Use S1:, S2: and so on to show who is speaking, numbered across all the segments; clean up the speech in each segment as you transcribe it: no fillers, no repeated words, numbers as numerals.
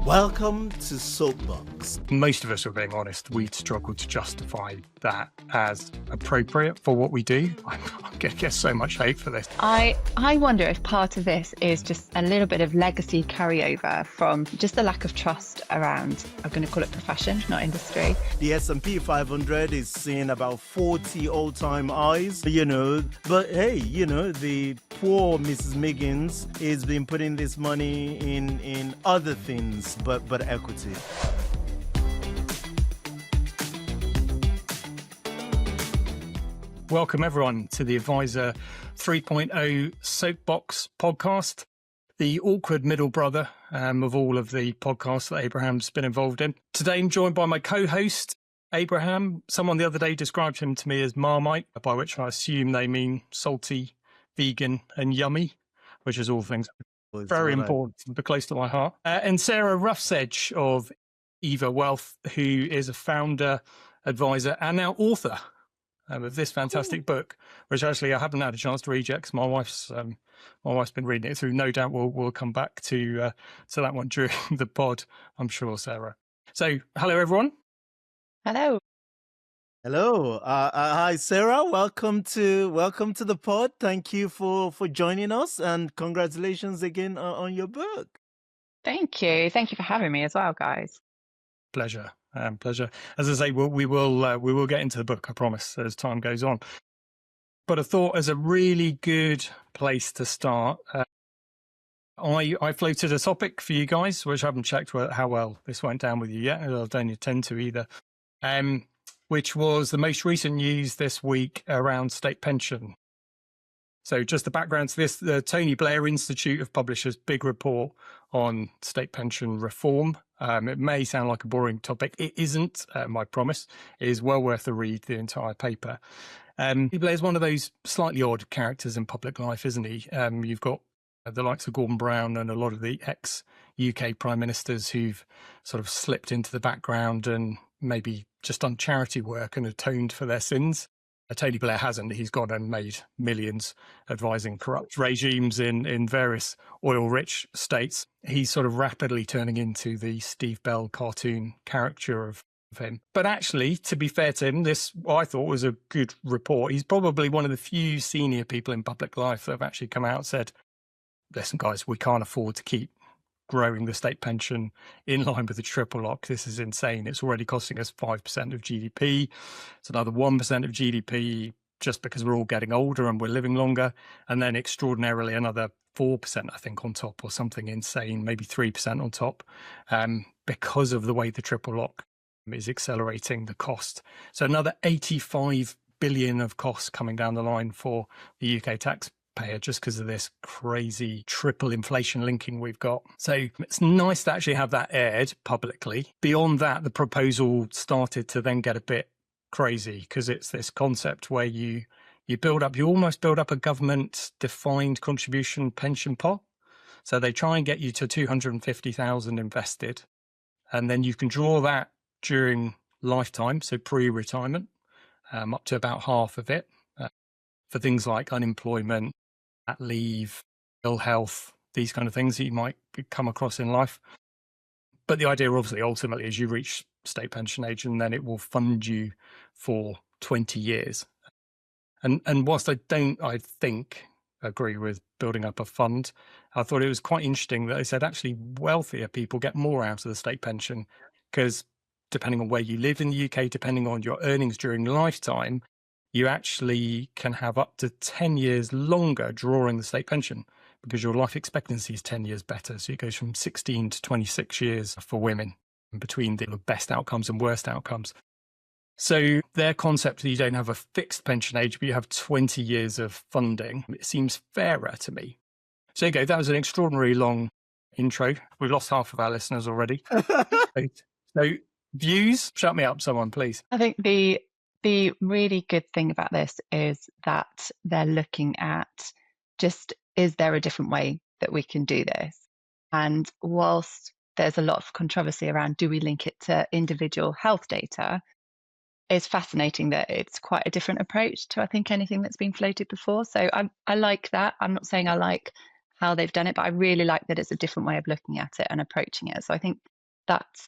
S1: Welcome to SoapBox.
S2: Most of us, are being honest, we'd struggle to justify that as appropriate for what we do. I'm going to get so much hate for this.
S3: I wonder if part of this is just a little bit of legacy carryover from just the lack of trust around, I'm going to call it profession, not industry.
S1: The S&P 500 is seeing about 40 all-time highs, but hey, the poor Mrs. Miggins has been putting this money in other things, but equity.
S2: Welcome everyone to the Advisor 3.0 SoapBox podcast, the awkward middle brother of all of the podcasts that Abraham's been involved in. Today I'm joined by my co-host, Abraham. Someone the other day described him to me as Marmite, by which I assume they mean salty, vegan and yummy, which is all things very important, but close to my heart. And Sarah Roughsedge of Eva Wealth, who is a founder, advisor, and now author of this fantastic book, which actually I haven't had a chance to read yet because my wife's been reading it through. No doubt we'll come back to that one during the pod, I'm sure, Sarah. So, hello everyone.
S3: Hello.
S1: Hello. Hi, Sarah. Welcome to the pod. Thank you for joining us, and congratulations again on your book.
S3: Thank you. Thank you for having me as well, guys.
S2: Pleasure. Pleasure. As I say, we will get into the book, I promise, as time goes on. But I thought as a really good place to start, I floated a topic for you guys, which I haven't checked how well this went down with you yet. I don't intend to either. Which was the most recent news this week around state pension. So just the background to this, the Tony Blair Institute have published a big report on state pension reform. It may sound like a boring topic. It isn't, I promise. It is well worth a read, the entire paper. Tony Blair is one of those slightly odd characters in public life, isn't he? You've got the likes of Gordon Brown and a lot of the ex-UK prime ministers who've sort of slipped into the background and maybe just done charity work and atoned for their sins. Tony Blair hasn't. He's gone and made millions advising corrupt regimes in various oil-rich states. He's sort of rapidly turning into the Steve Bell cartoon caricature of him. But actually, to be fair to him, this, I thought, was a good report. He's probably one of the few senior people in public life that have actually come out and said, listen, guys, we can't afford to keep growing the state pension in line with the triple lock. This is insane. It's already costing us 5% of GDP. It's another 1% of GDP just because we're all getting older and we're living longer. And then extraordinarily another 4%, I think, on top, or something insane, maybe 3% on top, because of the way the triple lock is accelerating the cost. So another 85 billion of costs coming down the line for the UK taxpayer just because of this crazy triple inflation linking we've got. So it's nice to actually have that aired publicly. Beyond that, the proposal started to then get a bit crazy because it's this concept where you almost build up a government defined contribution pension pot. So they try and get you to 250,000 invested, and then you can draw that during lifetime, so pre-retirement, up to about half of it, for things like unemployment, leave, ill health, these kind of things that you might come across in life. But the idea, obviously, ultimately, is you reach state pension age and then it will fund you for 20 years. And whilst I think, agree with building up a fund, I thought it was quite interesting that they said actually wealthier people get more out of the state pension because depending on where you live in the UK, depending on your earnings during lifetime, you actually can have up to 10 years longer drawing the state pension because your life expectancy is 10 years better. So it goes from 16 to 26 years for women between the best outcomes and worst outcomes. So their concept that you don't have a fixed pension age, but you have 20 years of funding, it seems fairer to me. So there you go. That was an extraordinarily long intro. We've lost half of our listeners already. So views, shut me up, someone, please.
S3: I think the really good thing about this is that they're looking at just, is there a different way that we can do this? And whilst there's a lot of controversy around, do we link it to individual health data? It's fascinating that it's quite a different approach to, I think, anything that's been floated before. So I like that. I'm not saying I like how they've done it, but I really like that it's a different way of looking at it and approaching it. So I think that's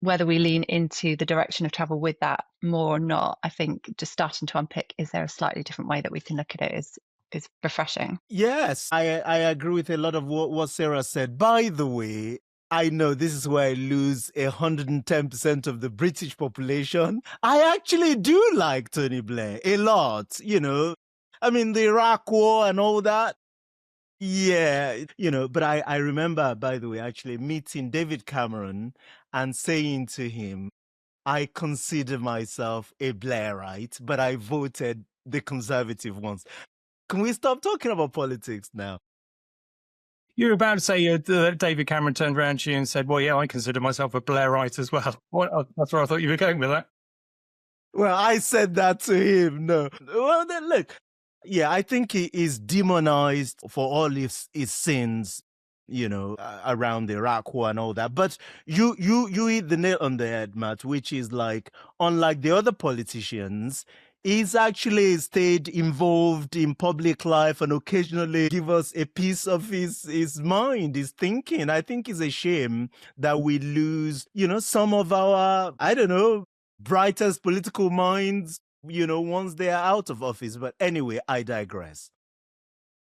S3: whether we lean into the direction of travel with that more or not. I think just starting to unpick, is there a slightly different way that we can look at it is refreshing.
S1: Yes, I agree with a lot of what Sarah said. By the way, I know this is where I lose 110% of the British population. I actually do like Tony Blair a lot, I mean, the Iraq War and all that. Yeah, but I remember, by the way, actually meeting David Cameron and saying to him, I consider myself a Blairite, but I voted the Conservative ones. Can we stop talking about politics now?
S2: You're about to say that David Cameron turned around to you and said, well, yeah, I consider myself a Blairite as well. That's where I thought you were going with that.
S1: Well, I said that to him. No. Well, then look, yeah, I think he is demonized for all his sins, around the Iraq War and all that. But you hit the nail on the head, Matt, which is like, unlike the other politicians, he's actually stayed involved in public life and occasionally give us a piece of his mind, his thinking. I think it's a shame that we lose, some of our, I don't know, brightest political minds, once they are out of office. But anyway, I digress.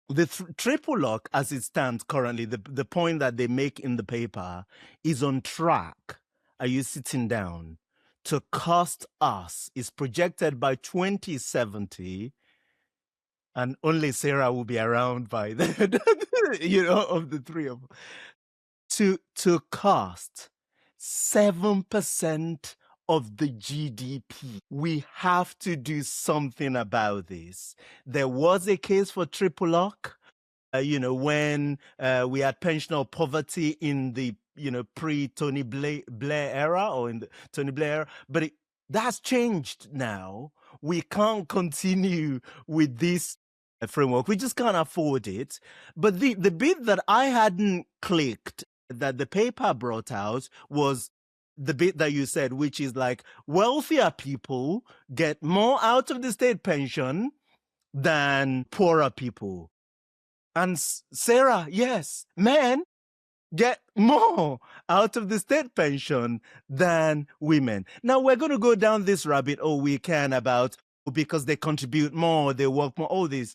S1: The triple lock, as it stands currently, the point that they make in the paper is on track. Are you sitting down? To cost us, is projected by 2070, and only Sarah will be around by then, of the three of them, to cost 7% of the GDP. We have to do something about this. There was a case for triple lock, when we had pensional poverty in the pre-Tony Blair era, or in the Tony Blair era, but that's changed now. We can't continue with this framework. We just can't afford it. But the bit that I hadn't clicked that the paper brought out was the bit that you said, which is like, wealthier people get more out of the state pension than poorer people. And Sarah, yes, men get more out of the state pension than women. Now, we're going to go down this rabbit hole we can about because they contribute more, they work more, all these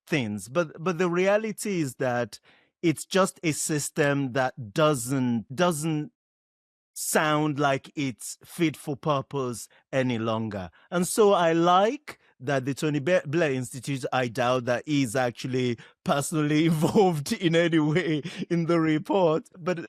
S1: things. But the reality is that it's just a system that doesn't sound like it's fit for purpose any longer. And so I like that the Tony Blair Institute, I doubt that is actually personally involved in any way in the report, but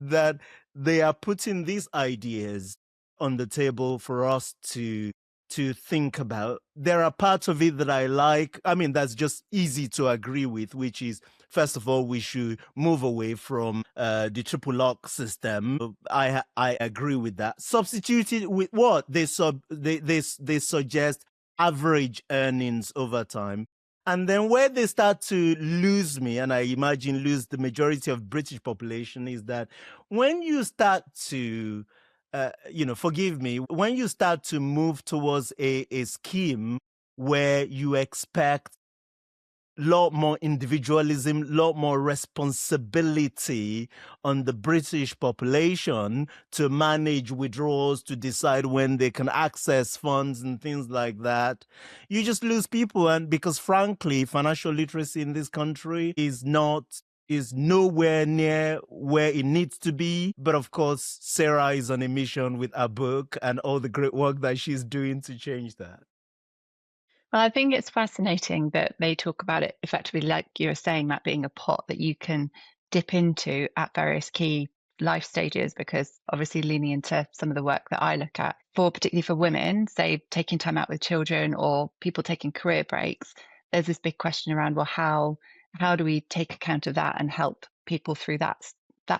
S1: that they are putting these ideas on the table for us to think about. There are parts of it that I like. I mean, that's just easy to agree with, which is, first of all, we should move away from the triple lock system. I agree with that. Substitute it with what? They suggest average earnings over time. And then where they start to lose me, and I imagine lose the majority of British population, is that when you start to forgive me, when you start to move towards a scheme where you expect a lot more individualism, a lot more responsibility on the British population to manage withdrawals, to decide when they can access funds and things like that, you just lose people. And because frankly, financial literacy in this country is nowhere near where it needs to be. But of course, Sarah is on a mission with her book and all the great work that she's doing to change that.
S3: Well, I think it's fascinating that they talk about it effectively, like you were saying, Matt, being a pot that you can dip into at various key life stages, because obviously leaning into some of the work that I look at, particularly for women, say taking time out with children or people taking career breaks, there's this big question around, well, how do we take account of that and help people through that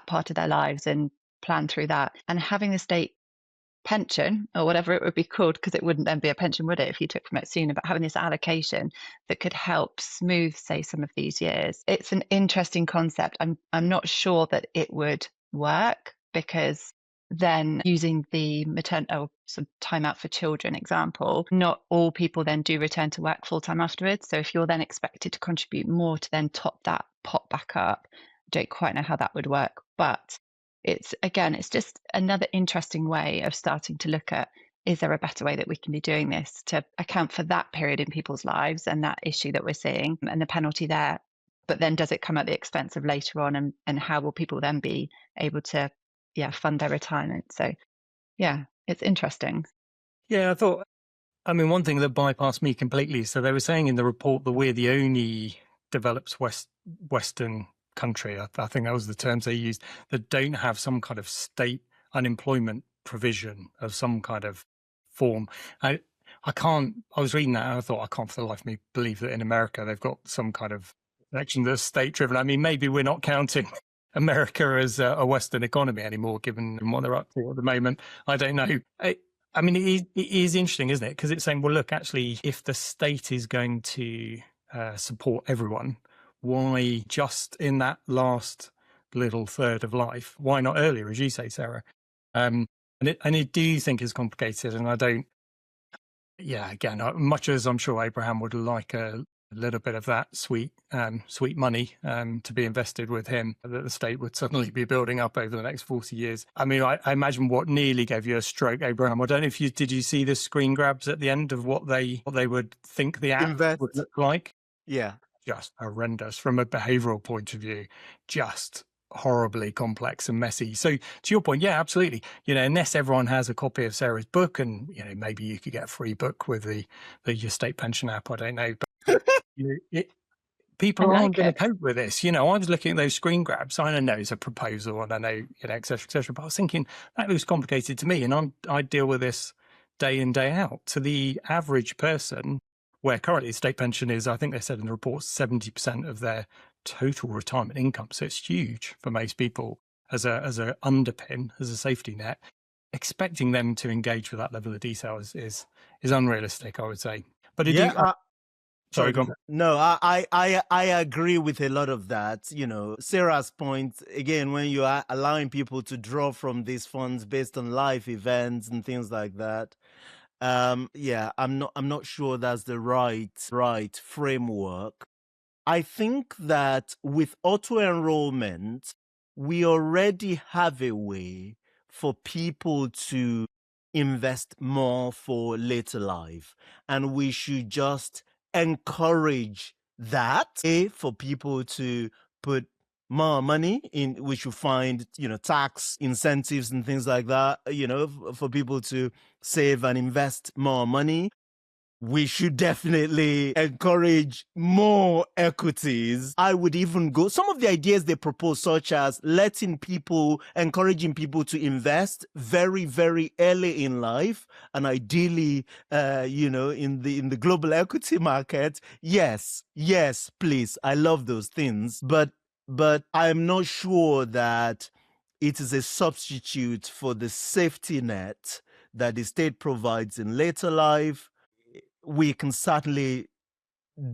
S3: part of their lives and plan through that? And having the state pension, or whatever it would be called, because it wouldn't then be a pension, would it, if you took from it sooner, but having this allocation that could help smooth, say, some of these years. It's an interesting concept. I'm not sure that it would work, because then using the some time out for children example, not all people then do return to work full time afterwards. So if you're then expected to contribute more to then top that pot back up, I don't quite know how that would work. But it's just another interesting way of starting to look at, is there a better way that we can be doing this to account for that period in people's lives and that issue that we're seeing and the penalty there? But then does it come at the expense of later on, and how will people then be able to fund their retirement? So it's interesting.
S2: Yeah, one thing that bypassed me completely. So they were saying in the report that we're the only developed Western country, I think that was the terms they used, that don't have some kind of state unemployment provision of some kind of form. I was reading that and I thought, I can't for the life of me believe that in America they've got some kind of action that's state driven. I mean, maybe we're not counting America as a Western economy anymore, given what they're up to at the moment. I don't know. It is interesting, isn't it? Because it's saying, well, look, actually, if the state is going to support everyone, why just in that last little third of life? Why not earlier, as you say, Sarah? And I do think it's complicated, and I don't. Yeah, again, much as I'm sure Abraham would like a little bit of that sweet money to be invested with him, that the state would suddenly be building up over the next 40 years. I mean, I imagine what nearly gave you a stroke, Abraham. I don't know if did you see the screen grabs at the end of what they would think the app would look like?
S1: Yeah.
S2: Just horrendous from a behavioral point of view, just horribly complex and messy. So to your point, yeah, absolutely. Unless everyone has a copy of Sarah's book, and maybe you could get a free book with your state pension app. I don't know, but people aren't going to cope with this. I was looking at those screen grabs. I know it's a proposal, and I know et cetera, et cetera. But I was thinking that looks complicated to me, and I deal with this day in, day out. To the average person, where currently state pension is, I think they said in the report, 70% of their total retirement income. So it's huge for most people as a underpin, as a safety net. Expecting them to engage with that level of detail is unrealistic, I would say. But sorry, go on.
S1: No, I agree with a lot of that. Sarah's point, again, when you are allowing people to draw from these funds based on life events and things like that. I'm not sure that's the right framework. I think that with auto enrollment, we already have a way for people to invest more for later life, and we should just encourage that for people to put more money in. We should find tax incentives and things like that, for people to save and invest more money. We should definitely encourage more equities. I would even go some of the ideas they propose, such as encouraging people to invest very, very early in life, and ideally, in the global equity market. Yes, please. I love those things, but I'm not sure that it is a substitute for the safety net that the state provides in later life. We can certainly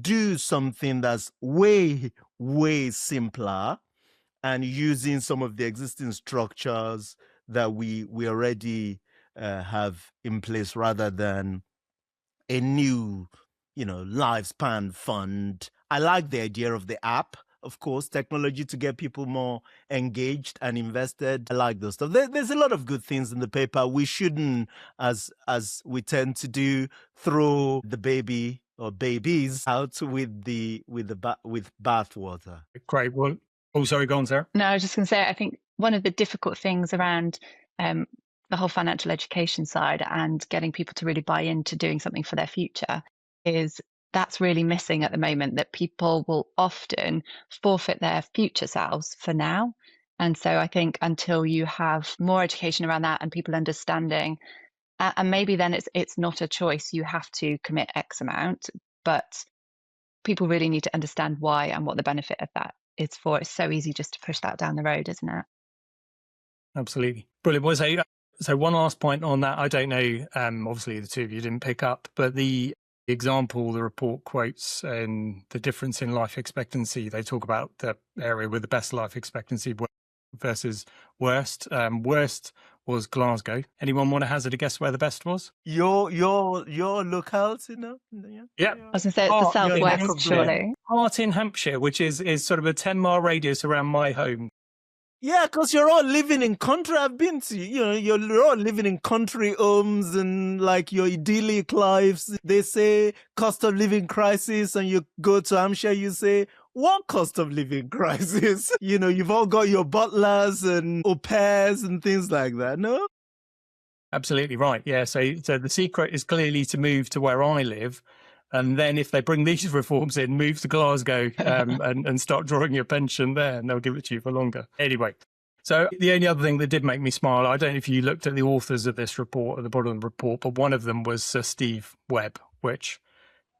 S1: do something that's way, way simpler, and using some of the existing structures that we already have in place, rather than a new, lifespan fund. I like the idea of the app. Of course, technology to get people more engaged and invested. I like those stuff. There's a lot of good things in the paper. We shouldn't, as we tend to do, throw the baby or babies out with bathwater.
S2: Great. Well, sorry, go on, Sarah.
S3: No, I was just going to say, I think one of the difficult things around the whole financial education side and getting people to really buy into doing something for their future is that's really missing at the moment, that people will often forfeit their future selves for now. And so I think until you have more education around that and people understanding, and maybe then it's not a choice, you have to commit X amount, but people really need to understand why and what the benefit of that is for. It's so easy just to push that down the road, isn't it?
S2: Absolutely. Brilliant. Well, so one last point on that. I don't know, obviously the two of you didn't pick up, but the example the report quotes and the difference in life expectancy, they talk about the area with the best life expectancy versus worst. Worst was Glasgow. Anyone want to hazard a guess where the best was?
S1: Your locales,
S2: Yeah.
S3: I was going to say it's the southwest, surely.
S2: Hart in Hampshire, which is sort of a 10-mile radius around my home.
S1: Yeah, because you're all living in country. I've been to, you're all living in country homes and like your idyllic lives. They say cost of living crisis, and you go to Hampshire, you say, what cost of living crisis? You've all got your butlers and au pairs and things like that, no?
S2: Absolutely right. Yeah. So the secret is clearly to move to where I live. And then if they bring these reforms in, move to Glasgow and start drawing your pension there, and they'll give it to you for longer. Anyway, so the only other thing that did make me smile, I don't know if you looked at the authors of this report at the bottom of the report, but one of them was Sir Steve Webb, which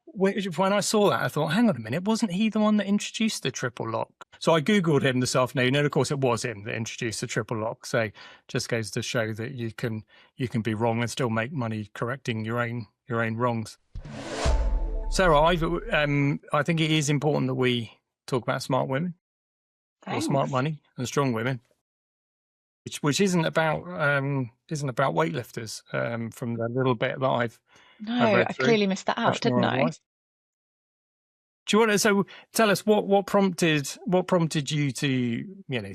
S2: when I saw that, I thought, hang on a minute, wasn't he the one that introduced the triple lock? So I Googled him this afternoon, and of course it was him that introduced the triple lock. So just goes to show that you can be wrong and still make money correcting your own wrongs. Sarah, I think it is important that we talk about smart women.
S3: Thanks.
S2: Or smart money and strong women, which isn't about weightlifters. From the little bit that I've read
S3: I
S2: through.
S3: clearly missed that out, didn't I?
S2: Do you want to? So tell us what prompted you to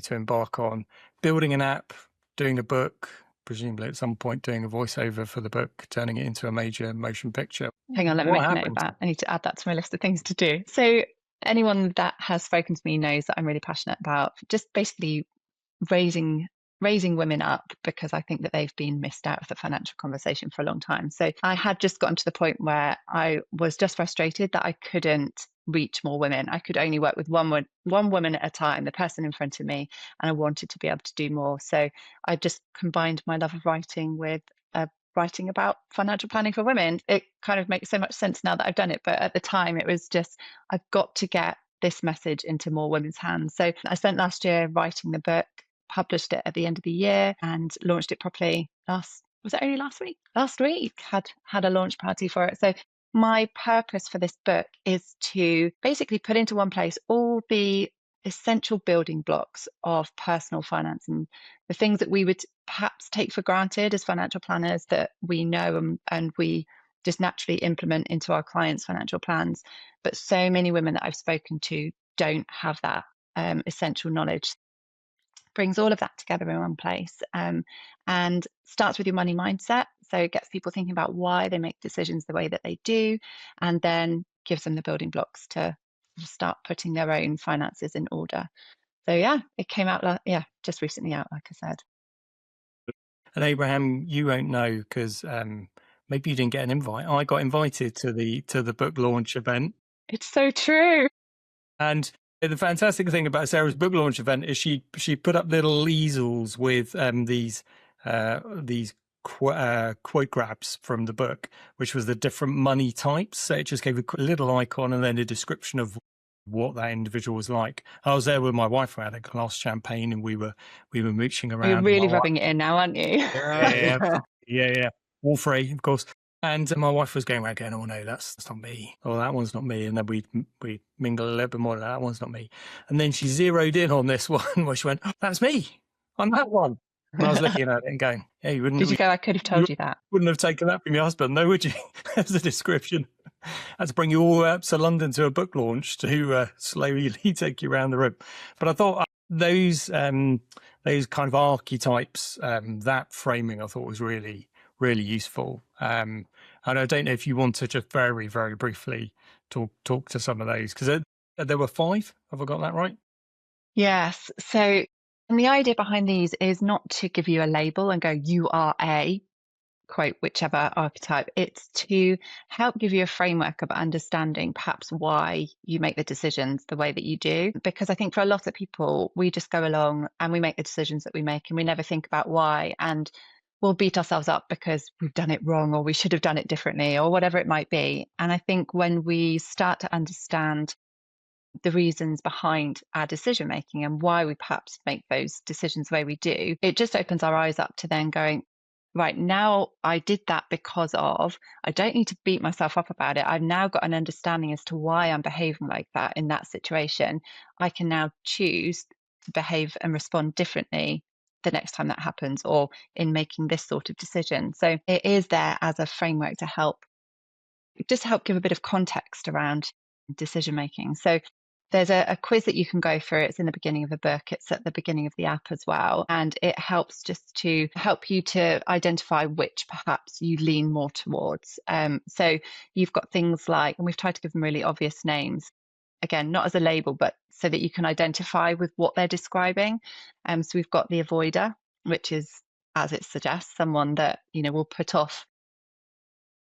S2: embark on building an app, doing a book, presumably at some point doing a voiceover for the book, turning it into a major motion picture.
S3: Hang on, let me make a note of that. I need to add that to my list of things to do. So anyone that has spoken to me knows that I'm really passionate about just basically raising women up, because I think that they've been missed out of the financial conversation for a long time. So I had just gotten to the point where I was just frustrated that I couldn't reach more women. I could only work with one woman at a time, the person in front of me, and I wanted to be able to do more. So I just combined my love of writing with writing about financial planning for women. It kind of makes so much sense now that I've done it, but at the time it was just, I've got to get this message into more women's hands. So I spent last year writing the book, published it at the end of the year, and launched it properly last week? Last week had a launch party for it. So my purpose for this book is to basically put into one place all the essential building blocks of personal finance and the things that we would perhaps take for granted as financial planners that we know and we just naturally implement into our clients' financial plans. But so many women that I've spoken to don't have that essential knowledge. Brings all of that together in one place, and starts with your money mindset. So it gets people thinking about why they make decisions the way that they do, and then gives them the building blocks to start putting their own finances in order. So yeah, it came out just recently out, like I said.
S2: And Abraham, you won't know because maybe you didn't get an invite. I got invited to the book launch event.
S3: It's so true.
S2: And the fantastic thing about Sarah's book launch event is she put up little easels with these quote grabs from the book, which was the different money types. So it just gave a little icon and then a description of what that individual was like. I was there with my wife. We had a glass champagne and we were mooching around.
S3: You're really rubbing it in now, aren't you?
S2: Yeah. All free, of course. And my wife was going around going, oh no, that's not me. Oh, that one's not me. And then we mingle a little bit more. That one's not me. And then she zeroed in on this one where she went, oh, that's me. I'm that one. And I was looking at it and going, yeah, you wouldn't.
S3: Did you go, I could have told you that.
S2: Wouldn't have taken that from your husband, though, would you? As a description. I had to bring you all up to London to a book launch to slowly take you around the room. But I thought those kind of archetypes, that framing, I thought was really, really useful. And I don't know if you want to just very, very briefly talk to some of those, because there were 5. Have I got that right?
S3: Yes. So, and the idea behind these is not to give you a label and go, you are a quote, whichever archetype. It's to help give you a framework of understanding perhaps why you make the decisions the way that you do. Because I think for a lot of people, we just go along and we make the decisions that we make and we never think about why. And we'll beat ourselves up because we've done it wrong or we should have done it differently or whatever it might be. And I think when we start to understand the reasons behind our decision making and why we perhaps make those decisions the way we do, it just opens our eyes up to then going, right, now I did that because of, I don't need to beat myself up about it. I've now got an understanding as to why I'm behaving like that in that situation. I can now choose to behave and respond differently the next time that happens or in making this sort of decision. So it is there as a framework to help give a bit of context around decision making. So There's a quiz that you can go through. It's in the beginning of the book. It's at the beginning of the app as well. And it helps just to help you to identify which perhaps you lean more towards. So you've got things like, and we've tried to give them really obvious names, again, not as a label, but so that you can identify with what they're describing. So we've got the avoider, which is, as it suggests, someone that, will put off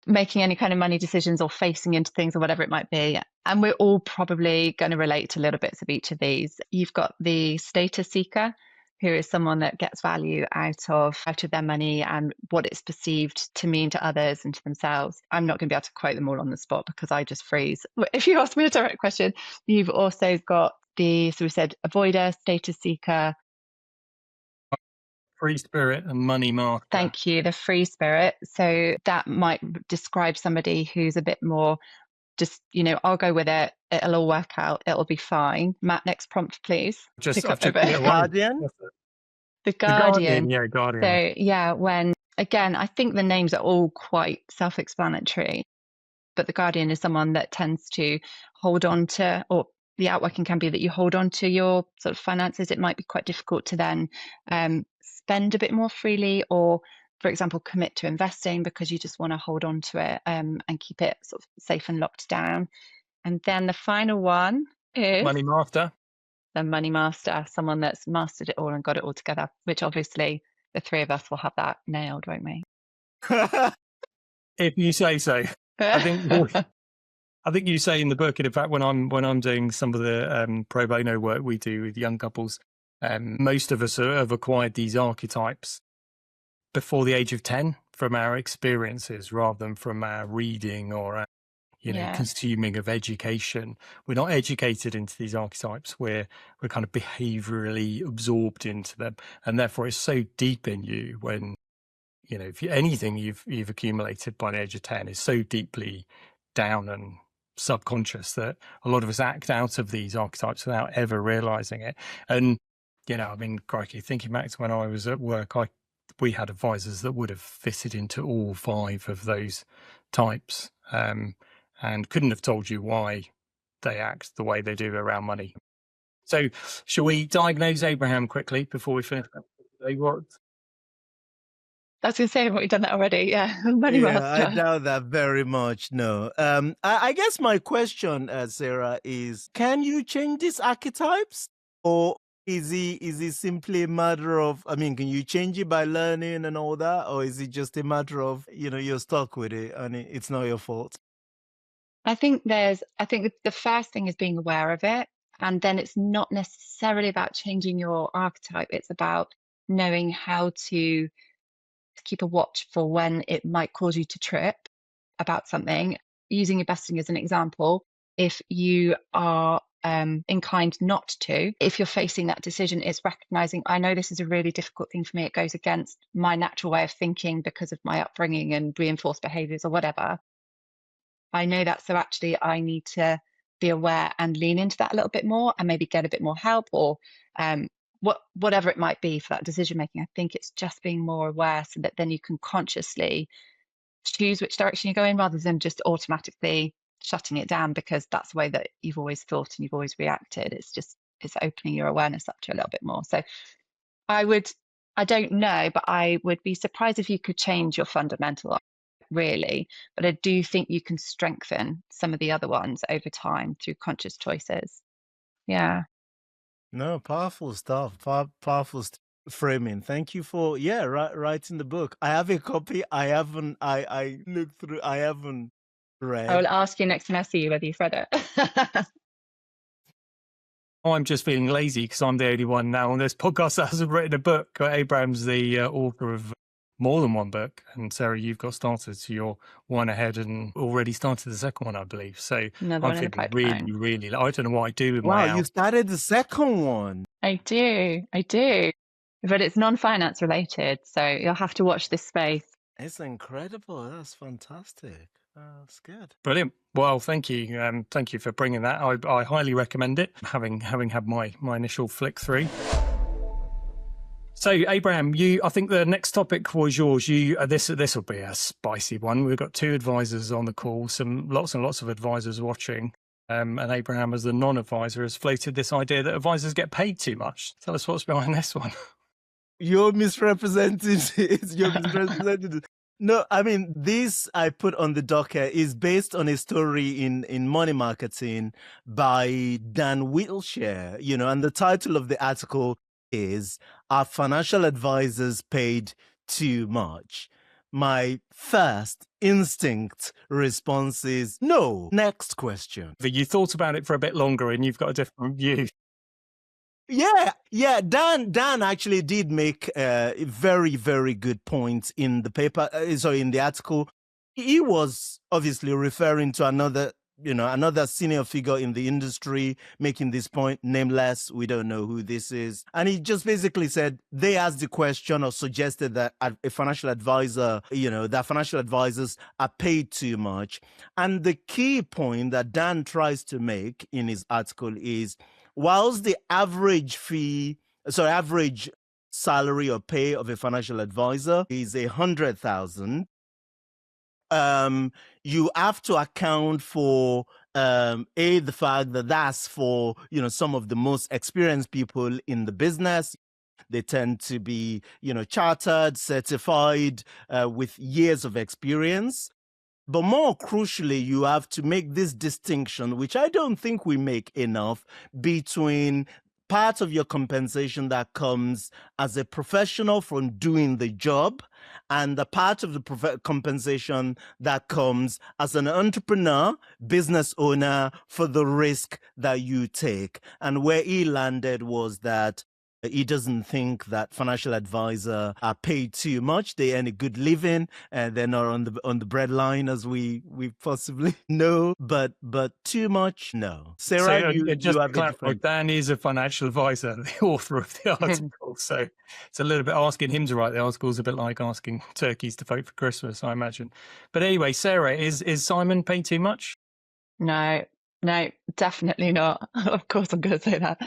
S3: making any kind of money decisions or facing into things or whatever it might be. And we're all probably going to relate to little bits of each of these. You've got the status seeker, who is someone that gets value out of their money and what it's perceived to mean to others and to themselves. I'm not going to be able to quote them all on the spot because I just freeze. If you ask me a direct question, you've also got so we said avoider, status seeker,
S2: free spirit and money master.
S3: Thank you, the free spirit. So that might describe somebody who's a bit more just, I'll go with it. It'll all work out. It'll be fine. Matt, next prompt, please.
S1: Guardian?
S3: The Guardian.
S2: Yeah, Guardian.
S3: So yeah, again, I think the names are all quite self-explanatory, but the Guardian is someone that tends to hold on to, or the outworking can be that you hold on to your sort of finances. It might be quite difficult to then spend a bit more freely, or, for example, commit to investing because you just want to hold on to it and keep it sort of safe and locked down. And then the final one is
S2: money master.
S3: The money master, someone that's mastered it all and got it all together, which obviously the three of us will have that nailed, won't we?
S2: If you say so. I think you say in the book, and in fact, when I'm doing some of the pro bono work we do with young couples, most of us have acquired these archetypes before the age of 10 from our experiences rather than from our reading or our, consuming of education. We're not educated into these archetypes. We're kind of behaviorally absorbed into them, and therefore it's so deep in you when if anything you've accumulated by the age of 10 is so deeply down and subconscious that a lot of us act out of these archetypes without ever realizing it. And crikey, thinking back to when I was at work, we had advisors that would have fitted into all 5 of those types, and couldn't have told you why they act the way they do around money. So shall we diagnose Abraham quickly before we finish? What?
S3: I was going to say, have we done that already? Yeah, money master.
S1: I doubt that very much, no. I guess my question, Sarah, is, can you change these archetypes? Or is it simply a matter of, can you change it by learning and all that? Or is it just a matter of, you're stuck with it and it's not your fault?
S3: I think the first thing is being aware of it. And then it's not necessarily about changing your archetype. It's about knowing how to keep a watch for when it might cause you to trip about something. Using investing as an example, if you are inclined not to, if you're facing that decision, it's recognizing, I know this is a really difficult thing for me. It goes against my natural way of thinking because of my upbringing and reinforced behaviors or whatever. I know that, so actually I need to be aware and lean into that a little bit more and maybe get a bit more help, or whatever it might be for that decision making. I think it's just being more aware so that then you can consciously choose which direction you go in rather than just automatically shutting it down because that's the way that you've always thought and you've always reacted. It's opening your awareness up to a little bit more. So I don't know, but I would be surprised if you could change your fundamental, really. But I do think you can strengthen some of the other ones over time through conscious choices. Yeah.
S1: No, powerful stuff. Powerful framing. Thank you for writing the book. I have a copy. I haven't. I looked through. I haven't read.
S3: I will ask you next time I see you whether you've read it.
S2: I'm just feeling lazy because I'm the only one now on this podcast that hasn't written a book. Abraham's the author of more than one book, and Sarah, you've got started, so you're one ahead and already started the second one, I believe. So I'm feeling really, I don't know what I do with my
S1: you started the second one.
S3: I do, but it's non-finance related, so you'll have to watch this space.
S1: It's incredible. That's fantastic. That's good.
S2: Brilliant. Well, thank you. Thank you for bringing that. I highly recommend it, having had my initial flick through. So, Abraham, I think the next topic was yours. This will be a spicy one. We've got 2 advisors on the call, lots and lots of advisors watching. and Abraham, as the non-advisor, has floated this idea that advisors get paid too much. Tell us what's behind this one.
S1: You're misrepresenting it. You're misrepresenting it. No, I mean, this I put on the docket is based on a story in Money Marketing by Dan Wilshire, and the title of the article is "Are Financial Advisors Paid Too Much?" My first instinct response is no. Next question.
S2: You thought about it for a bit longer and you've got a different view.
S1: Yeah. Dan actually did make very, very good points in the paper. In the article. He was obviously referring to another senior figure in the industry making this point, nameless. We don't know who this is. And he just basically said they asked the question or suggested that a financial advisor, that financial advisors are paid too much. And the key point that Dan tries to make in his article is, whilst the average salary or pay of a financial advisor is 100,000, you have to account for the fact that that's for some of the most experienced people in the business. They tend to be chartered, certified, with years of experience. But more crucially, you have to make this distinction, which I don't think we make enough, between part of your compensation that comes as a professional from doing the job and the part of the compensation that comes as an entrepreneur, business owner, for the risk that you take. And where he landed was that he doesn't think that financial advisors are paid too much. They earn a good living, and they're not on the breadline as we possibly know. But too much, no. Sarah, you have a different.
S2: Dan is a financial advisor, the author of the article. So it's a little bit asking him to write the article is a bit like asking turkeys to vote for Christmas, I imagine. But anyway, Sarah, is Simon paid too much?
S3: No, definitely not. Of course, I'm going to say that.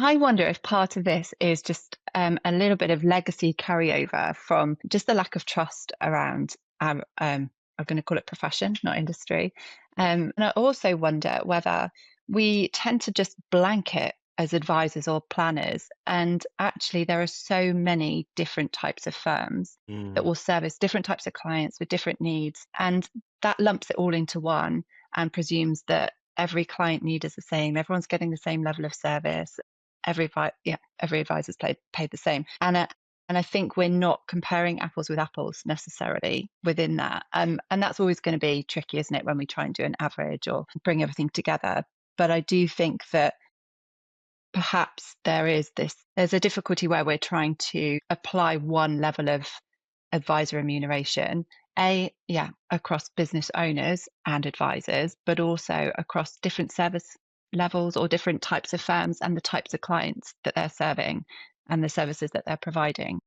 S3: I wonder if part of this is just a little bit of legacy carryover from just the lack of trust around I'm going to call it profession, not industry. And I also wonder whether we tend to just blanket as advisors or planners, and actually there are so many different types of firms that will service different types of clients with different needs, and that lumps it all into one and presumes that every client need is the same, everyone's getting the same level of service, every advisor's paid the same. And I think we're not comparing apples with apples necessarily within that. And that's always going to be tricky, isn't it, when we try and do an average or bring everything together. But I do think that perhaps there's a difficulty where we're trying to apply one level of advisor remuneration, across business owners and advisors, but also across different service levels or different types of firms and the types of clients that they're serving and the services that they're providing.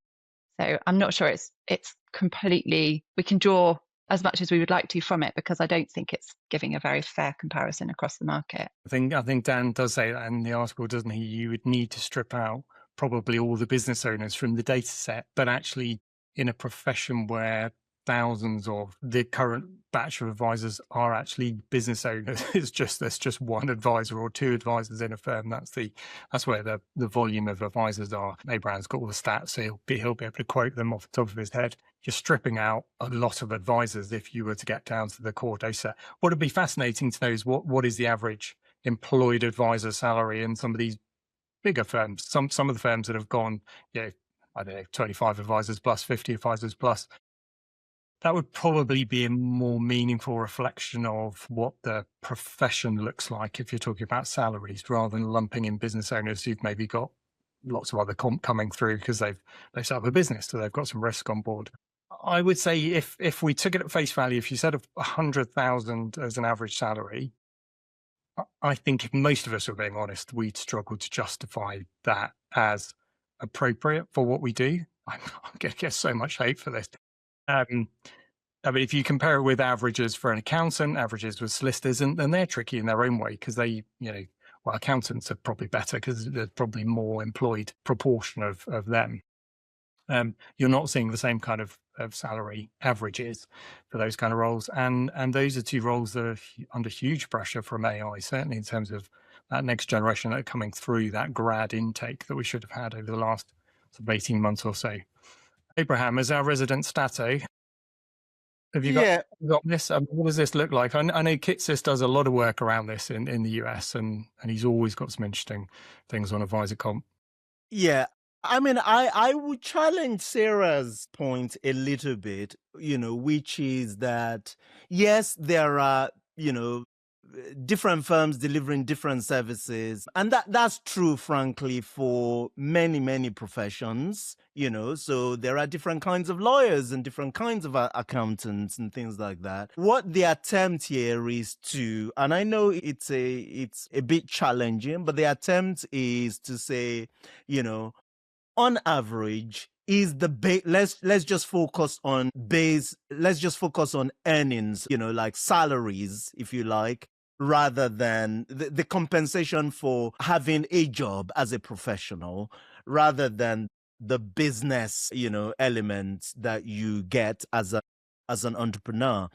S3: So I'm not sure it's completely, we can draw as much as we would like to from it, because I don't think it's giving a very fair comparison across the market.
S2: I think Dan does say that in the article, doesn't he? You would need to strip out probably all the business owners from the data set, but actually in a profession where thousands of the current batch of advisors are actually business owners, there's just one advisor or two advisors in a firm. That's where the volume of advisors are. Abraham's got all the stats, so he'll be able to quote them off the top of his head. You're stripping out a lot of advisors if you were to get down to the core data. What would be fascinating to know is what is the average employed advisor salary in some of these bigger firms. Some of the firms that have gone, I don't know, 25 advisors plus, 50 advisors plus. That would probably be a more meaningful reflection of what the profession looks like if you're talking about salaries, rather than lumping in business owners who've maybe got lots of other comp coming through because they've set up a business, so they've got some risk on board. I would say if we took it at face value, if you said 100,000 as an average salary, I think if most of us were being honest, we'd struggle to justify that as appropriate for what we do. I'm going to get so much hate for this. I mean, if you compare it with averages for an accountant, averages with solicitors, and they're tricky in their own way because they, accountants are probably better because there's probably more employed proportion of them. You're not seeing the same kind of salary averages for those kind of roles, and those are two roles that are under huge pressure from AI, certainly in terms of that next generation that are coming through, that grad intake that we should have had over the last sort of 18 months or so. Abraham, as our resident stato, have you
S1: Yeah,
S2: got this? What does this look like? I know Kitsis does a lot of work around this in the US, and he's always got some interesting things on advisor comp.
S1: yeah. I mean, I would challenge Sarah's point a little bit, which is that, yes, there are, different firms delivering different services. And that's true, frankly, for many professions, so there are different kinds of lawyers and different kinds of accountants and things like that. What the attempt here is to, and I know it's a bit challenging, but the attempt is to say, on average, is the let's just focus on earnings, like salaries, if you like, rather than the compensation for having a job as a professional, rather than the business, elements that you get as an entrepreneur.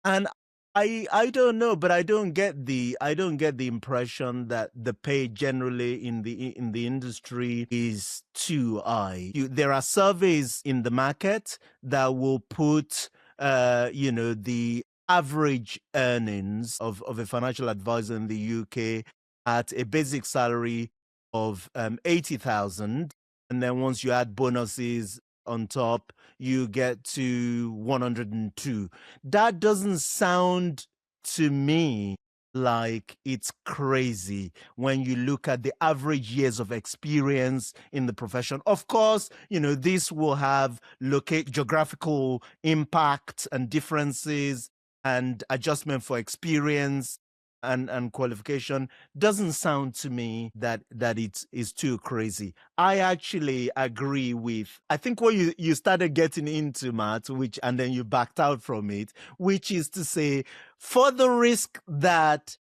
S1: And I don't know, but I don't get the impression that the pay generally in the industry is too high. There are surveys in the market that will put the average earnings of a financial advisor in the UK at a basic salary of 80,000, and then once you add bonuses on top, you get to 102. That doesn't sound to me like it's crazy when you look at the average years of experience in the profession. Of course, this will have geographical impact and differences and adjustment for experience and qualification. Doesn't sound to me that it is too crazy. I actually agree with, I think what you started getting into, Matt, and then you backed out from it, which is to say, for the risk that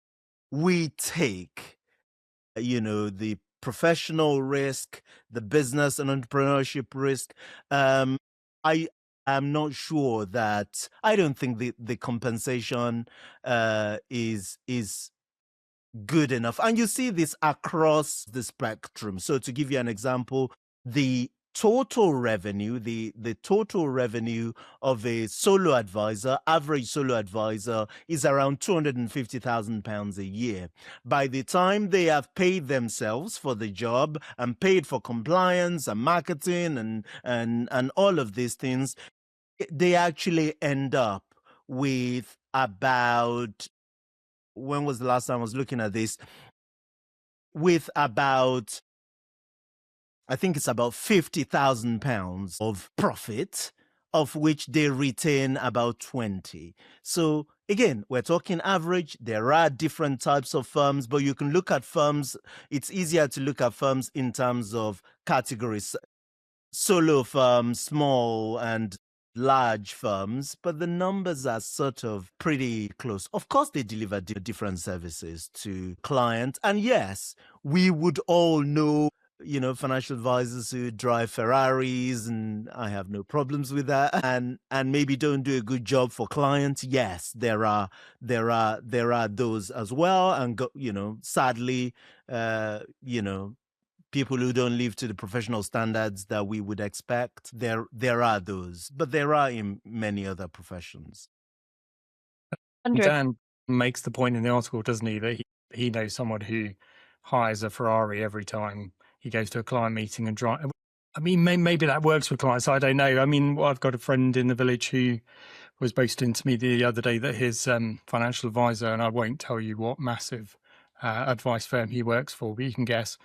S1: we take, the professional risk, the business and entrepreneurship risk, I am not sure that, I don't think the compensation is good enough. And you see this across the spectrum. So to give you an example, the total revenue, the total revenue of a solo advisor, average solo advisor, is around £250,000 a year. By the time they have paid themselves for the job and paid for compliance and marketing and all of these things, they actually end up with about, when was the last time I was looking at this? With about, I think it's about £50,000 of profit, of which they retain about 20. So again, we're talking average. There are different types of firms, but you can look at firms. It's easier to look at firms in terms of categories. Solo firms, small and large firms, but the numbers are sort of pretty close. Of course, they deliver different services to clients. And yes, we would all know, financial advisors who drive Ferraris, and I have no problems with that, and maybe don't do a good job for clients. Yes, there are those as well. And sadly, people who don't live to the professional standards that we would expect. There are those, but there are in many other professions.
S2: Dan makes the point in the article, doesn't he, that he knows someone who hires a Ferrari every time he goes to a client meeting and drive. I mean, maybe that works for clients. I don't know. I mean, I've got a friend in the village who was boasting to me the other day that his financial advisor, and I won't tell you what massive advice firm he works for, but you can guess,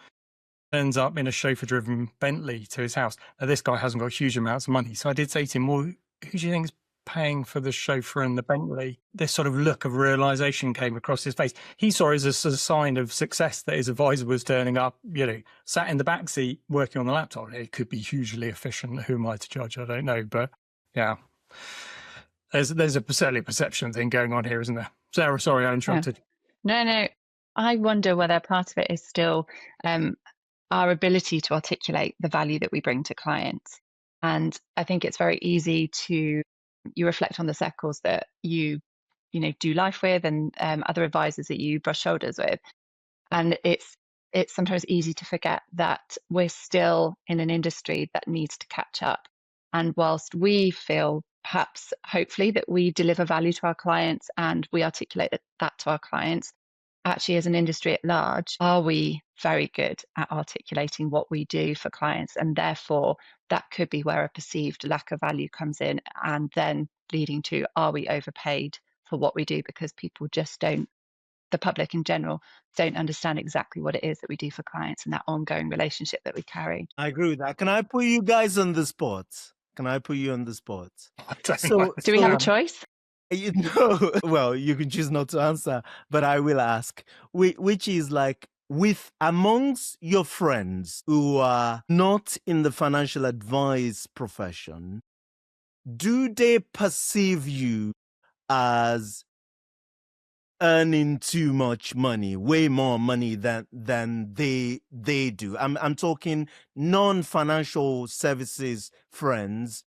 S2: ends up in a chauffeur-driven Bentley to his house. Now, this guy hasn't got huge amounts of money. So I did say to him, well, who do you think is paying for the chauffeur and the Bentley? This sort of look of realization came across his face. He saw it as a sign of success that his advisor was turning up, sat in the back seat working on the laptop. It could be hugely efficient. Who am I to judge? I don't know. But yeah, there's certainly a perception thing going on here, isn't there? Sarah, sorry, I interrupted.
S3: Yeah. No. I wonder whether part of it is still our ability to articulate the value that we bring to clients. And I think it's very easy to, you reflect on the circles that you do life with, and other advisors that you brush shoulders with. And it's sometimes easy to forget that we're still in an industry that needs to catch up. And whilst we feel, perhaps hopefully, that we deliver value to our clients and we articulate that to our clients, actually as an industry at large, are we very good at articulating what we do for clients? And therefore that could be where a perceived lack of value comes in, and then leading to, are we overpaid for what we do? Because people just don't, the public in general, don't understand exactly what it is that we do for clients and that ongoing relationship that we carry.
S1: I agree with that. Can I put you guys on the spot? Can I put you on the spot?
S2: I don't
S1: So,
S3: Do we have a
S1: so
S3: choice?
S1: you know, well, you can choose not to answer, but I will ask, which is like, with amongst your friends who are not in the financial advice profession, do they perceive you as earning too much money, way more money than they do? I'm talking non-financial services friends,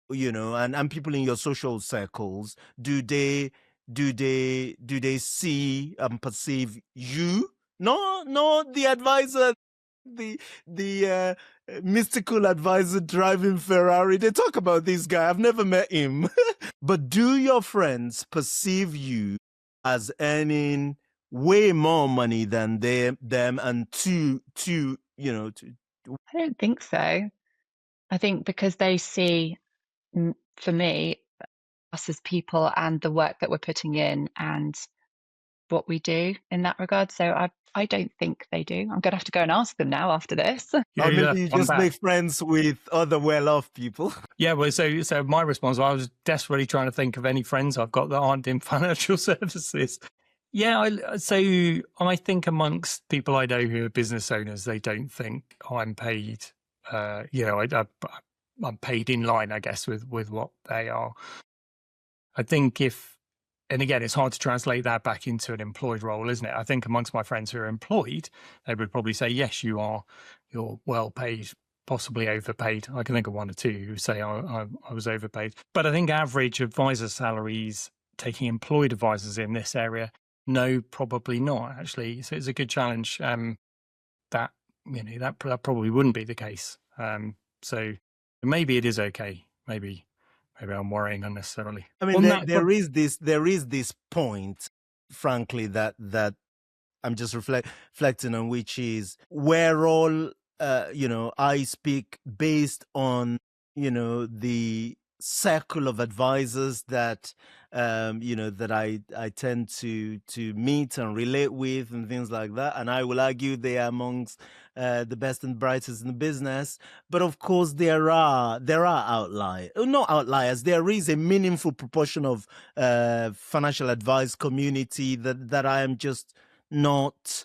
S1: you know, and people in your social circles. Do they see and perceive you, no the advisor, the mystical advisor driving Ferrari? They talk about this guy, I've never met him. But do your friends perceive you as earning way more money than them, and to you know, to
S3: I don't think so. I think because they see, for me, us as people and the work that we're putting in and what we do in that regard. So I don't think they do. I'm going to have to go and ask them now after this.
S1: or maybe you just make friends with other well-off people.
S2: Yeah, well, so my response, I was desperately trying to think of any friends I've got that aren't in financial services. Yeah, so I think amongst people I know who are business owners, they don't think I'm paid. I'm paid in line, I guess, with what they are. I think and again, it's hard to translate that back into an employed role, isn't it? I think amongst my friends who are employed, they would probably say, yes, you're well paid, possibly overpaid. I can think of one or two who say I was overpaid. But I think average advisor salaries, taking employed advisors in this area, no, probably not, actually. So it's a good challenge. That probably wouldn't be the case. So maybe it is okay. Maybe I'm worrying unnecessarily.
S1: I mean, there is this point, frankly, that I'm just reflecting on, which is we're all, I speak based on, the circle of advisors that, that I tend to meet and relate with and things like that. And I will argue they are amongst the best and brightest in the business. But of course, there are outliers. Not outliers. There is a meaningful proportion of financial advice community that I am just not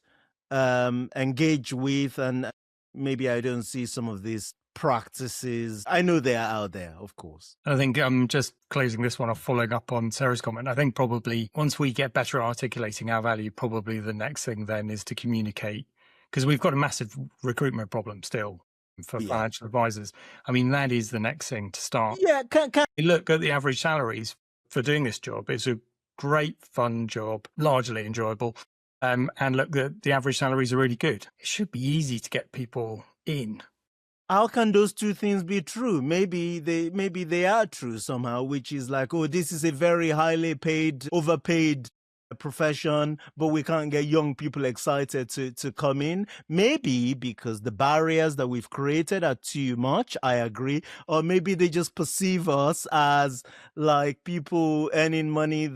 S1: engaged with, and maybe I don't see some of these practices. I know they are out there, of course.
S2: I think just closing this one off, following up on Sarah's comment, I think probably once we get better at articulating our value, probably the next thing then is to communicate, because we've got a massive recruitment problem still for financial advisors. I mean, that is the next thing to start.
S1: Yeah, can
S2: look at the average salaries for doing this job. It's a great, fun job, largely enjoyable. And look, the average salaries are really good. It should be easy to get people in.
S1: How can those two things be true? Maybe they are true somehow, which is like, oh, this is a very highly paid, overpaid profession, but we can't get young people excited to come in. Maybe because the barriers that we've created are too much. I agree. Or maybe they just perceive us as like people earning money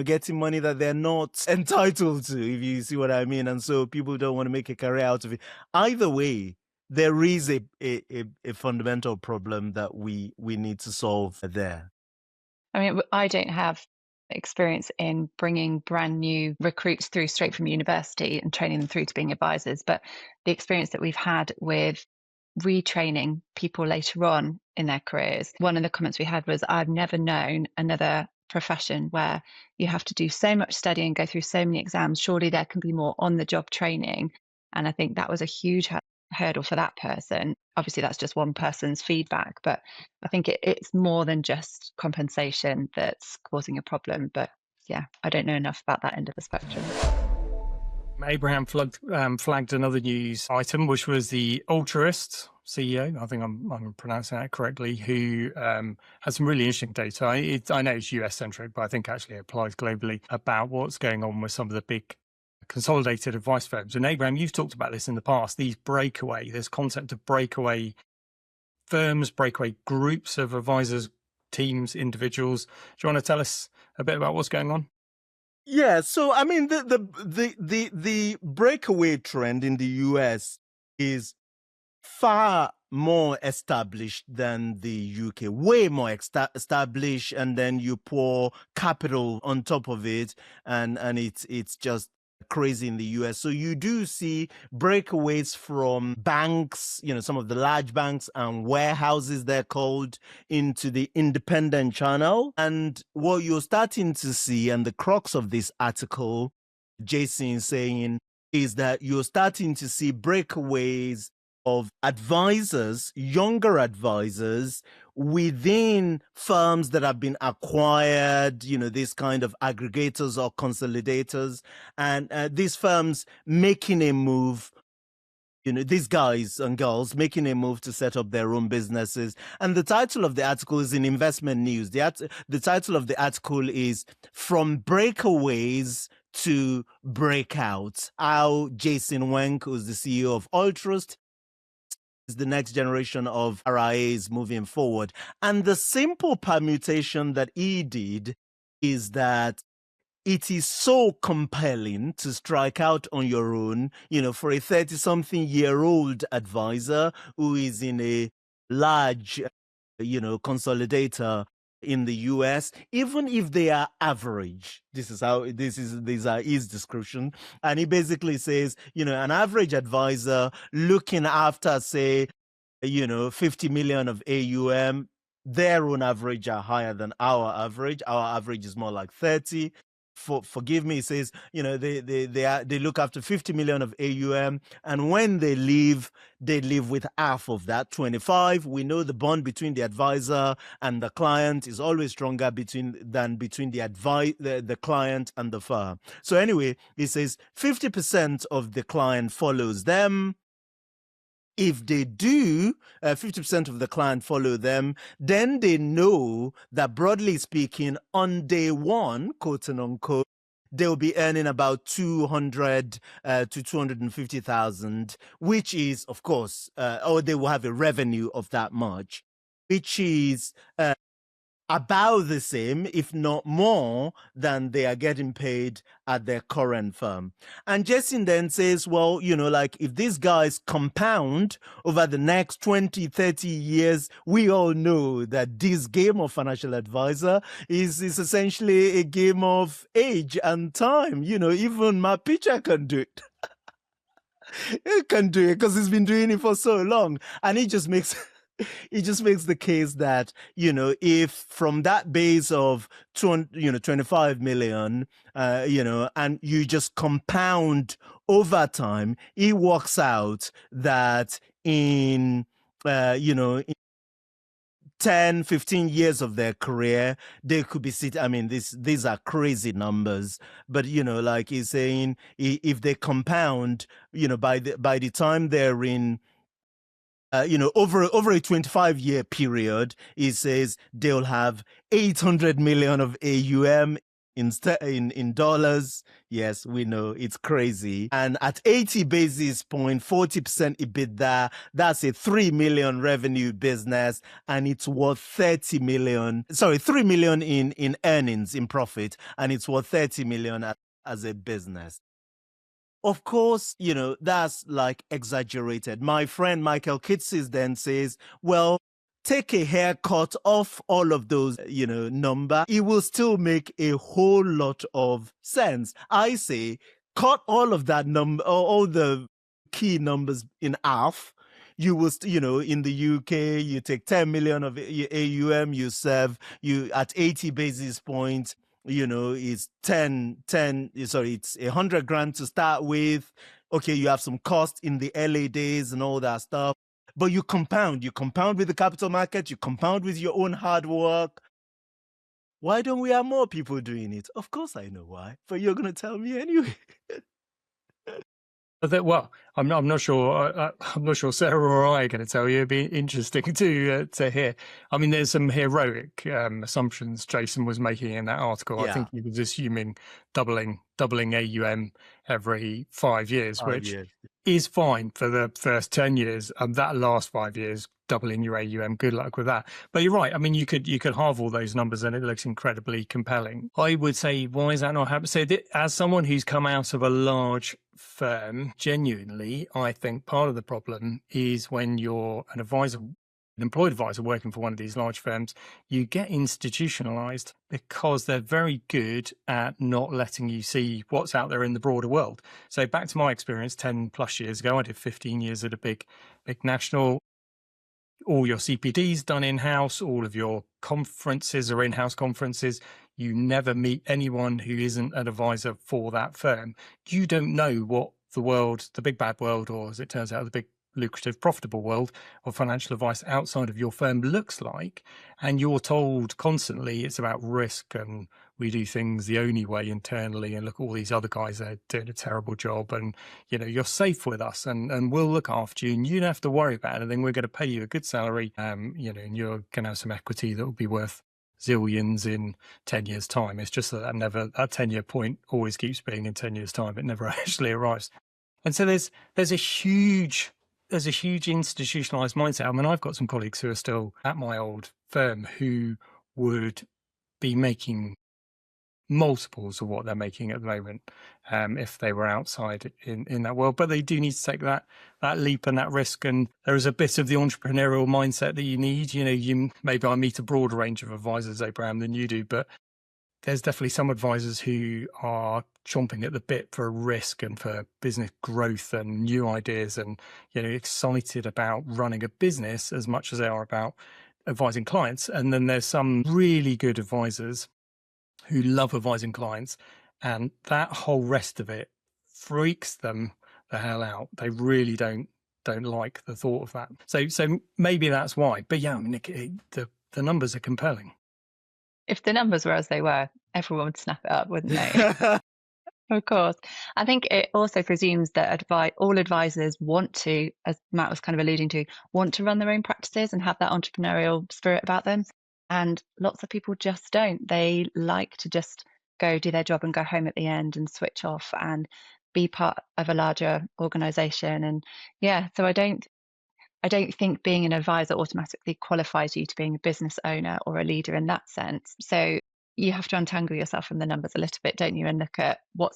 S1: getting money that they're not entitled to, if you see what I mean. And so people don't want to make a career out of it. Either way, there is a fundamental problem that we need to solve there.
S3: I mean, I don't have experience in bringing brand new recruits through straight from university and training them through to being advisors, but the experience that we've had with retraining people later on in their careers, one of the comments we had was, I've never known another profession where you have to do so much study and go through so many exams. Surely there can be more on the job training. And I think that was a huge hurdle for that person. Obviously, that's just one person's feedback, but I think it's more than just compensation that's causing a problem. But yeah, I don't know enough about that end of the spectrum.
S2: Abraham flagged another news item, which was the Altorist CEO, I think I'm pronouncing that correctly, who has some really interesting data. I know it's US-centric, but I think actually it applies globally about what's going on with some of the big consolidated advice firms. And Abraham, you've talked about this in the past, this concept of breakaway firms, breakaway groups of advisors, teams, individuals. Do you want to tell us a bit about what's going on?
S1: Yeah, so I mean the breakaway trend in the US is far more established than the UK, way more established, and then you pour capital on top of it, and it's just crazy in the US. So you do see breakaways from banks, some of the large banks and warehouses, they're called, into the independent channel. And what you're starting to see, and the crux of this article, Jason is saying, is that you're starting to see breakaways of advisors, younger advisors, within firms that have been acquired, these kind of aggregators or consolidators, and these firms making a move, these guys and girls making a move to set up their own businesses. And the title of the article is in Investment News. The title of the article is From Breakaways to Breakouts, how Jason Wenk, who's the CEO of Altor, is the next generation of RIAs moving forward. And the simple permutation that he did is that it is so compelling to strike out on your own, for a 30-something-year-old advisor who is in a large, consolidator in the US, even if they are average. These are his description. And he basically says, an average advisor looking after, say, 50 million of AUM, their own average are higher than our average. Our average is more like 30. Forgive me, he says, they look after 50 million of AUM, and when they leave with half of that, 25. We know the bond between the advisor and the client is always stronger than between the client and the firm. So anyway, he says 50% of the client follows them. If they do, 50% of the client follow them, then they know that, broadly speaking, on day one, quote and unquote, they'll be earning about 200 to 250,000, which is, of course, or they will have a revenue of that much, which is about the same, if not more, than they are getting paid at their current firm. And Jason then says, well, if these guys compound over the next 20, 30 years, we all know that this game of financial advisor is essentially a game of age and time. Even my pitcher can do it. He can do it because he's been doing it for so long. And it just makes the case that, if from that base of 25 million, and you just compound over time, it works out that in 10, 15 years of their career, they could be sitting. I mean, these are crazy numbers, but like he's saying, if they compound, by the time they're in, over a 25-year period, he says they'll have 800 million of AUM in dollars. Yes, we know it's crazy. And at 80 basis point, 40% EBITDA, that's a 3 million revenue business, and it's worth 3 million in earnings, in profit, and it's worth 30 million as a business. Of course, that's like exaggerated. My friend Michael Kitsis then says, well, take a haircut off all of those, number. It will still make a whole lot of sense. I say, cut all of that number, all the key numbers in half. You will, in the UK, you take 10 million of AUM, you at 80 basis points, it's it's 100 grand to start with. Okay, you have some cost in the LA days and all that stuff, but you compound with the capital market, you compound with your own hard work. Why don't we have more people doing it? Of course I know why, but you're going to tell me anyway.
S2: Well, I'm not sure. I'm not sure Sarah or I are going to tell you. It'd be interesting to hear. I mean, there's some heroic assumptions Jason was making in that article.
S1: Yeah.
S2: I think he was assuming doubling AUM every 5 years, which is fine for the first 10 years. That last 5 years, doubling your AUM, good luck with that. But you're right. I mean, you could halve all those numbers and it looks incredibly compelling. I would say, why is that not happening? So as someone who's come out of a large firm, genuinely, I think part of the problem is when you're an employed advisor working for one of these large firms, you get institutionalized because they're very good at not letting you see what's out there in the broader world. So back to my experience 10 plus years ago, I did 15 years at a big national. All your CPDs done in-house, all of your conferences are in-house conferences. You never meet anyone who isn't an advisor for that firm. You don't know what the world, the big bad world, or as it turns out, the big lucrative, profitable world of financial advice outside of your firm looks like. And you're told constantly it's about risk and we do things the only way internally, and look, all these other guys are doing a terrible job, and you're safe with us and we'll look after you and you don't have to worry about anything. We're going to pay you a good salary, and you're going to have some equity that will be worth zillions in 10 years time. It's just that 10-year point always keeps being in 10 years time. It never actually arrives. And so there's a huge institutionalized mindset. I mean, I've got some colleagues who are still at my old firm who would be making multiples of what they're making at the moment if they were outside in that world. But they do need to take that leap and that risk. And there is a bit of the entrepreneurial mindset that you need. Maybe I meet a broader range of advisors, Abraham, than you do, but there's definitely some advisors who are chomping at the bit for risk and for business growth and new ideas, and excited about running a business as much as they are about advising clients. And then there's some really good advisors who love advising clients, and that whole rest of it freaks them the hell out. They really don't like the thought of that. So maybe that's why. But yeah, I mean, the numbers are compelling.
S3: If the numbers were as they were, everyone would snap it up, wouldn't they? Of course. I think it also presumes that all advisors want to, as Matt was kind of alluding to, want to run their own practices and have that entrepreneurial spirit about them. And lots of people just don't. They like to just go do their job and go home at the end and switch off and be part of a larger organization. And yeah, so I don't think being an advisor automatically qualifies you to being a business owner or a leader in that sense. So you have to untangle yourself from the numbers a little bit, don't you? And look at what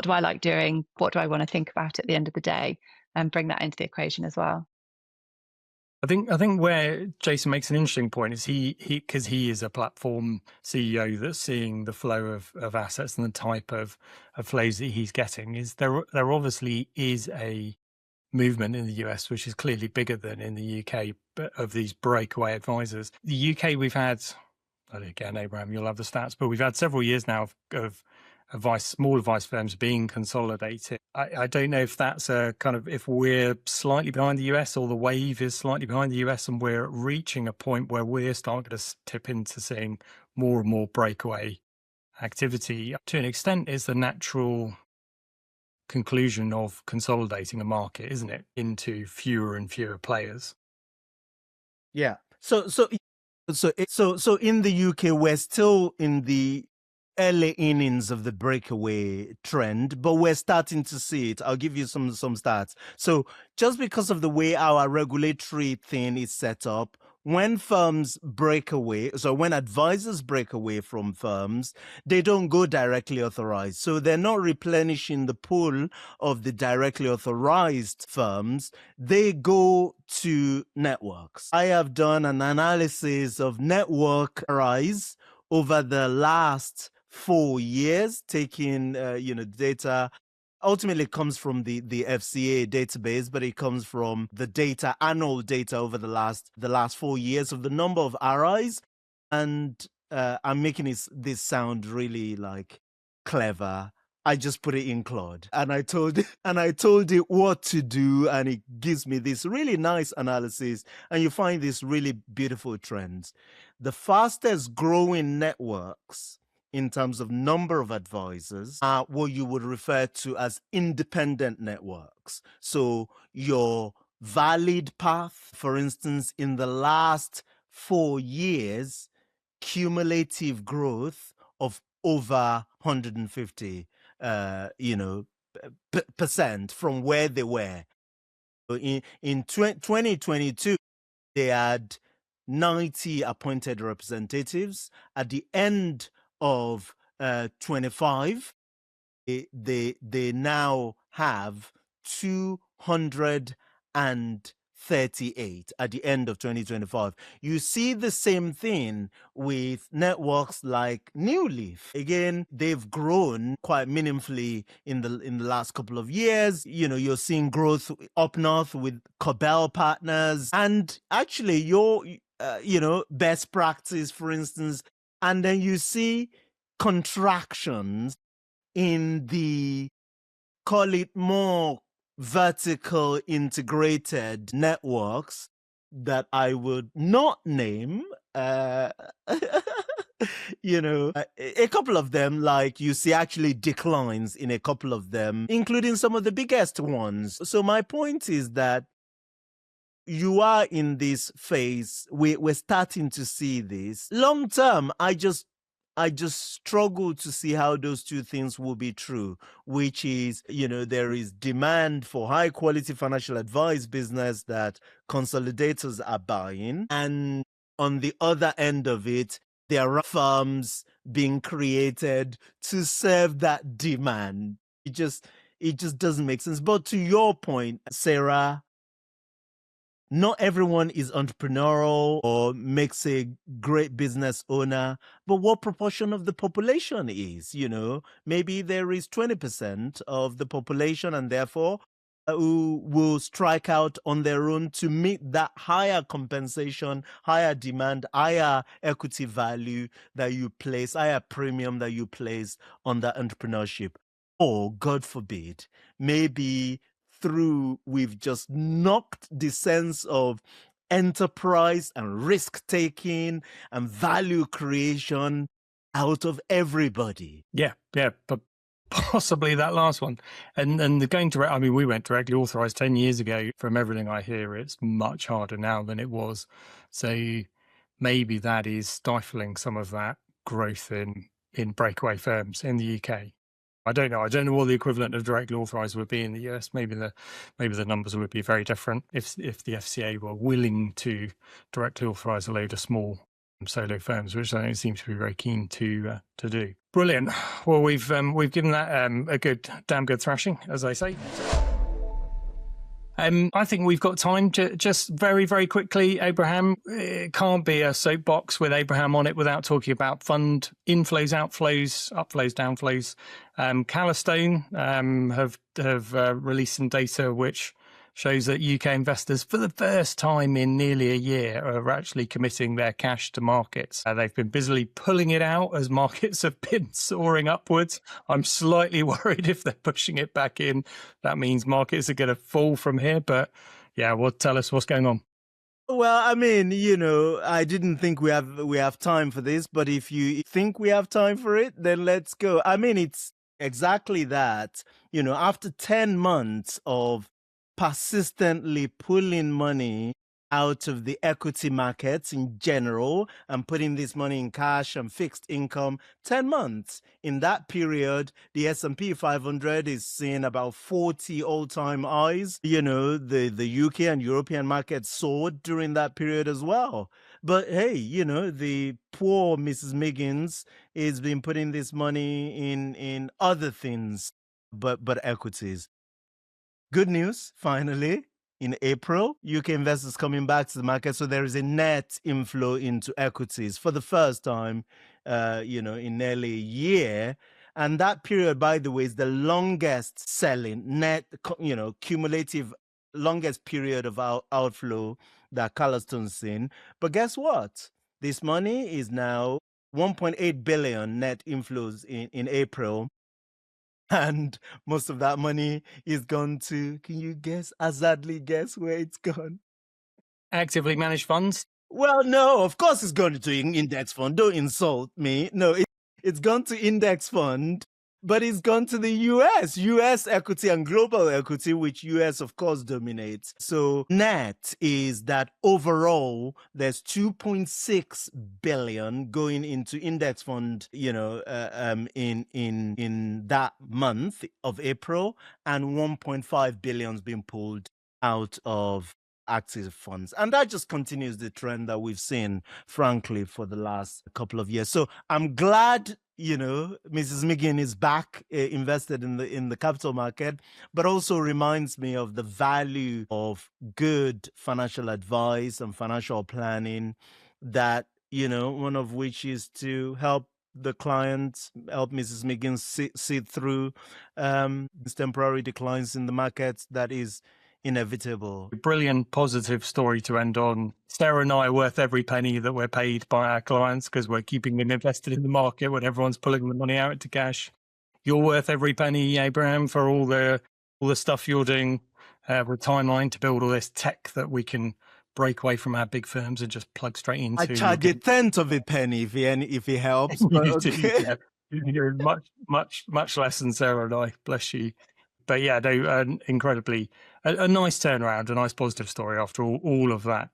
S3: do I like doing? What do I want to think about at the end of the day? And bring that into the equation as well.
S2: I think where Jason makes an interesting point is because he is a platform CEO that's seeing the flow of assets and the type of flows that he's getting. Is there obviously is a movement in the US, which is clearly bigger than in the UK, but of these breakaway advisors. The UK, we've had, again, Abraham, you'll have the stats, but we've had several years now of small advice firms being consolidated. I don't know if that's a kind of, if we're slightly behind the US or the wave is slightly behind the US and we're reaching a point where we're starting to tip into seeing more and more breakaway activity. To an extent, is the natural conclusion of consolidating a market, isn't it, into fewer and fewer players?
S1: Yeah. So in the UK, we're still in the early innings of the breakaway trend, but we're starting to see it. I'll give you some stats. So just because of the way our regulatory thing is set up, when firms break away, so when advisors break away from firms, they don't go directly authorized. So they're not replenishing the pool of the directly authorized firms. They go to networks. I have done an analysis of network rise over the last 4 years, taking data. Ultimately comes from the FCA database, but it comes from the annual data over the last 4 years of the number of RIs. And I'm making this sound really like clever. I just put it in Claude and I told it what to do, and it gives me this really nice analysis, and you find these really beautiful trends. The fastest growing networks in terms of number of advisors are what you would refer to as independent networks. So your valid path, for instance, in the last 4 years, cumulative growth of over 150 percent from where they were. In 2022, they had 90 appointed representatives. At the end of 25, they now have 238 at the end of 2025. You see the same thing with networks like New Leaf. Again, they've grown quite meaningfully in the last couple of years. You're seeing growth up north with Cobell Partners, and actually your best practice, for instance, and then you see contractions in the, call it, more vertical integrated networks that I would not name. A couple of them, like you see actually declines in a couple of them, including some of the biggest ones. So my point is that you are in this phase. We're starting to see this. Long term, I just struggle to see how those two things will be true, which is, there is demand for high quality financial advice business that consolidators are buying. And on the other end of it, there are firms being created to serve that demand. It just doesn't make sense. But to your point, Sarah, not everyone is entrepreneurial or makes a great business owner, but what proportion of the population is? Maybe there is 20% of the population, and therefore who will strike out on their own to meet that higher compensation, higher demand, higher equity value that you place, higher premium that you place on that entrepreneurship. Or, God forbid, maybe we've just knocked the sense of enterprise and risk taking and value creation out of everybody.
S2: Yeah, but possibly that last one. And the going direct, I mean, we went directly authorized 10 years ago. From everything I hear, it's much harder now than it was. So maybe that is stifling some of that growth in breakaway firms in the UK. I don't know. I don't know what the equivalent of directly authorized would be in the US. Maybe the numbers would be very different if the FCA were willing to directly authorize a load of small solo firms, which I don't seem to be very keen to do. Brilliant. Well, we've given that a damn good thrashing, as I say. I think we've got time to just very, very quickly, Abraham, it can't be a soapbox with Abraham on it without talking about fund inflows, outflows, upflows, downflows. Calastone have released some data which shows that UK investors, for the first time in nearly a year, are actually committing their cash to markets. They've been busily pulling it out as markets have been soaring upwards. I'm slightly worried if they're pushing it back in, that means markets are going to fall from here. But yeah, tell us what's going on.
S1: Well, I mean, I didn't think we have time for this, but if you think we have time for it, then let's go. I mean, it's exactly that. After 10 months of persistently pulling money out of the equity markets in general and putting this money in cash and fixed income, 10 months. In that period, the S&P 500 is seeing about 40 all-time highs. The UK and European markets soared during that period as well. But hey, the poor Mrs. Miggins has been putting this money in other things, but equities. Good news, finally, in April, UK investors coming back to the market. So there is a net inflow into equities for the first time, in nearly a year. And that period, by the way, is the longest selling net, cumulative longest period of outflow that Calastone's seen. But guess what? This money is now 1.8 billion net inflows in April. And most of that money is gone to, can you guess, hazardly guess where it's gone?
S2: Actively managed funds?
S1: Well, no, of course it's gone to index fund. Don't insult me. No, it's gone to index fund, but it's gone to the US equity and global equity, which US, of course, dominates. So net is that overall, there's 2.6 billion going into index fund, in that month of April, and 1.5 billion's been pulled out of active funds. And that just continues the trend that we've seen, frankly, for the last couple of years. So I'm glad, Mrs. Megan is back invested in the capital market, but also reminds me of the value of good financial advice and financial planning that, one of which is to help the client, help Mrs. Megan see through these temporary declines in the markets that is inevitable.
S2: Brilliant positive story to end on. Sarah and I are worth every penny that we're paid by our clients because we're keeping them invested in the market when everyone's pulling the money out into cash. You're worth every penny, Abraham, for all the stuff you're doing with Timeline to build all this tech that we can break away from our big firms and just plug straight into.
S1: I charge a tenth of a penny if it helps. But okay.
S2: Yeah. You're much less than Sarah and I. Bless you. But yeah, incredibly a nice turnaround, a nice positive story after all of that.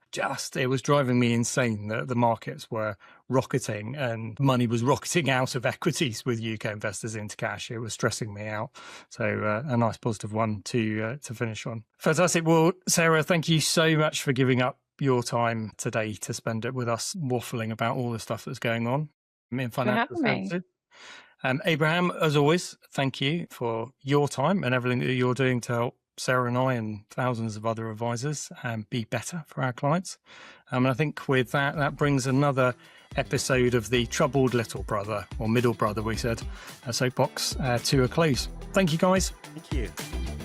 S2: It was driving me insane that the markets were rocketing and money was rocketing out of equities with UK investors into cash. It was stressing me out. So a nice positive one to finish on. Fantastic. Well, Sarah, thank you so much for giving up your time today to spend it with us waffling about all the stuff that's going on in financial services. Abraham, as always, thank you for your time and everything that you're doing to help Sarah and I and thousands of other advisors be better for our clients. And I think with that brings another episode of the Troubled Little Brother, or Middle Brother, we said, SoapBox, to a close. Thank you, guys.
S1: Thank you.